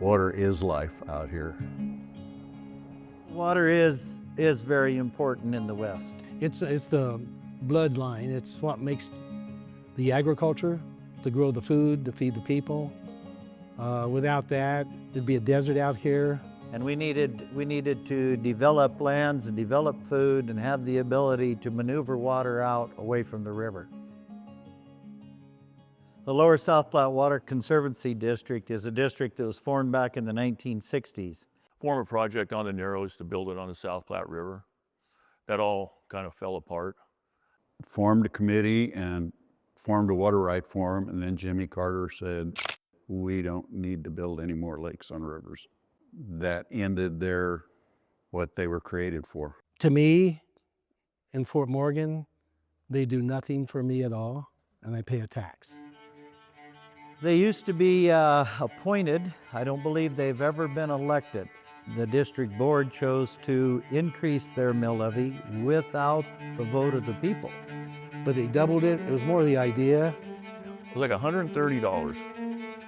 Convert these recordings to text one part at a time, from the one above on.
Water is life out here. Water is very important in the West. It's the bloodline. It's what makes the agriculture to grow the food, to feed the people. Without that, it'd be a desert out here. And we needed to develop lands and develop food and have the ability to maneuver water out away from the river. The Lower South Platte Water Conservancy District is a district that was formed back in the 1960s. Formed a project on the Narrows to build it on the South Platte River. That all kind of fell apart. Formed a committee and formed a water right forum, and then Jimmy Carter said, we don't need to build any more lakes on rivers. That ended what they were created for. To me, in Fort Morgan, they do nothing for me at all, and I pay a tax. They used to be appointed. I don't believe they've ever been elected. The district board chose to increase their mill levy without the vote of the people. But they doubled it. It was more the idea. It was like $130.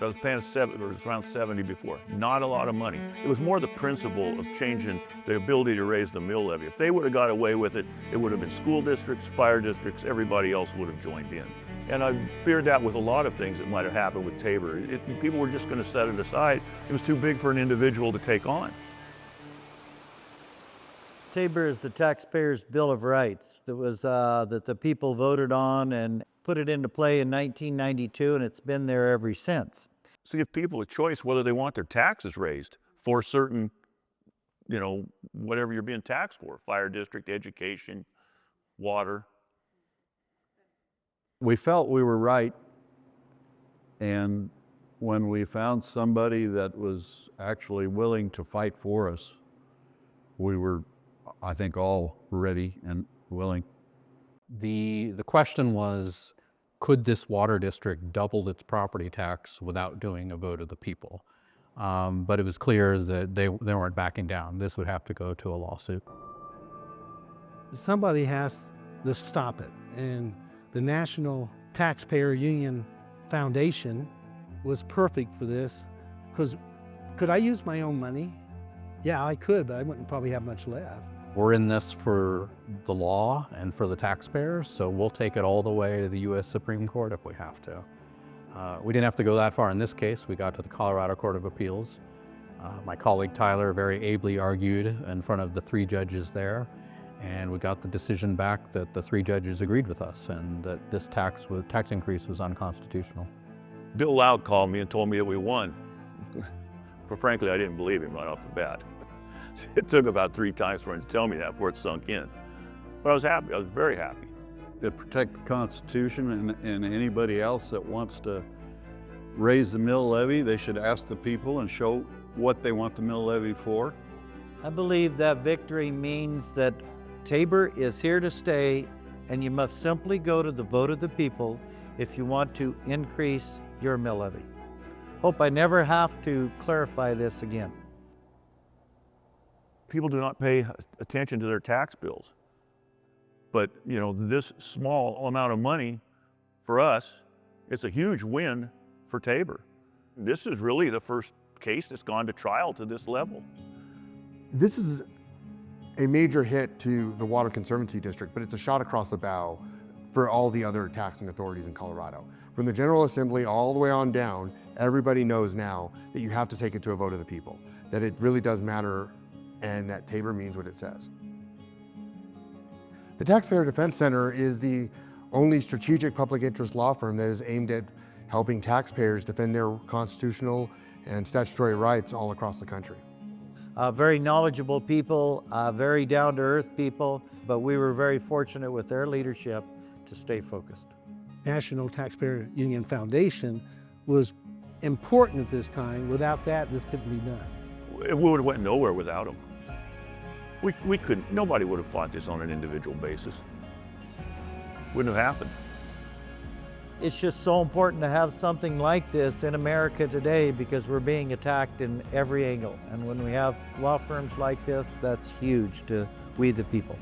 I was paying it was around 70 before. Not a lot of money. It was more the principle of changing the ability to raise the mill levy. If they would have got away with it, it would have been school districts, fire districts, everybody else would have joined in. And I feared that with a lot of things that might have happened with Tabor. People were just going to set it aside. It was too big for an individual to take on. Tabor is the Taxpayers' Bill of Rights that the people voted on and put it into play in 1992, and it's been there ever since. So give people a choice whether they want their taxes raised for certain, whatever you're being taxed for, fire district, education, water. We felt we were right, and when we found somebody that was actually willing to fight for us, we were, I think, all ready and willing. The question was, could this water district double its property tax without doing a vote of the people? But it was clear that they weren't backing down. This would have to go to a lawsuit. Somebody has to stop it. And the National Taxpayer Union Foundation was perfect for this, because could I use my own money? Yeah, I could, but I wouldn't probably have much left. We're in this for the law and for the taxpayers, so we'll take it all the way to the U.S. Supreme Court if we have to. We didn't have to go that far in this case. We got to the Colorado Court of Appeals. My colleague Tyler very ably argued in front of the 3 judges there, and we got the decision back that the 3 judges agreed with us and that this tax increase was unconstitutional. Bill Loud called me and told me that we won. Frankly, I didn't believe him right off the bat. It took about 3 times for him to tell me that before it sunk in. But I was happy, I was very happy. To protect the Constitution and anybody else that wants to raise the mill levy, they should ask the people and show what they want the mill levy for. I believe that victory means that Tabor is here to stay, and you must simply go to the vote of the people if you want to increase your mill levy. Hope I never have to clarify this again. People do not pay attention to their tax bills. But, this small amount of money for us, it's a huge win for Tabor. This is really the first case that's gone to trial to this level. This is a major hit to the Water Conservancy District, but it's a shot across the bow for all the other taxing authorities in Colorado. From the General Assembly all the way on down, everybody knows now that you have to take it to a vote of the people, that it really does matter, and that Tabor means what it says. The Taxpayer Defense Center is the only strategic public interest law firm that is aimed at helping taxpayers defend their constitutional and statutory rights all across the country. Very knowledgeable people, very down-to-earth people, but we were very fortunate with their leadership to stay focused. National Taxpayer Union Foundation was important at this time. Without that, this couldn't be done. We would have went nowhere without them. We couldn't, nobody would have fought this on an individual basis. Wouldn't have happened. It's just so important to have something like this in America today because we're being attacked in every angle. And when we have law firms like this, that's huge to we the people.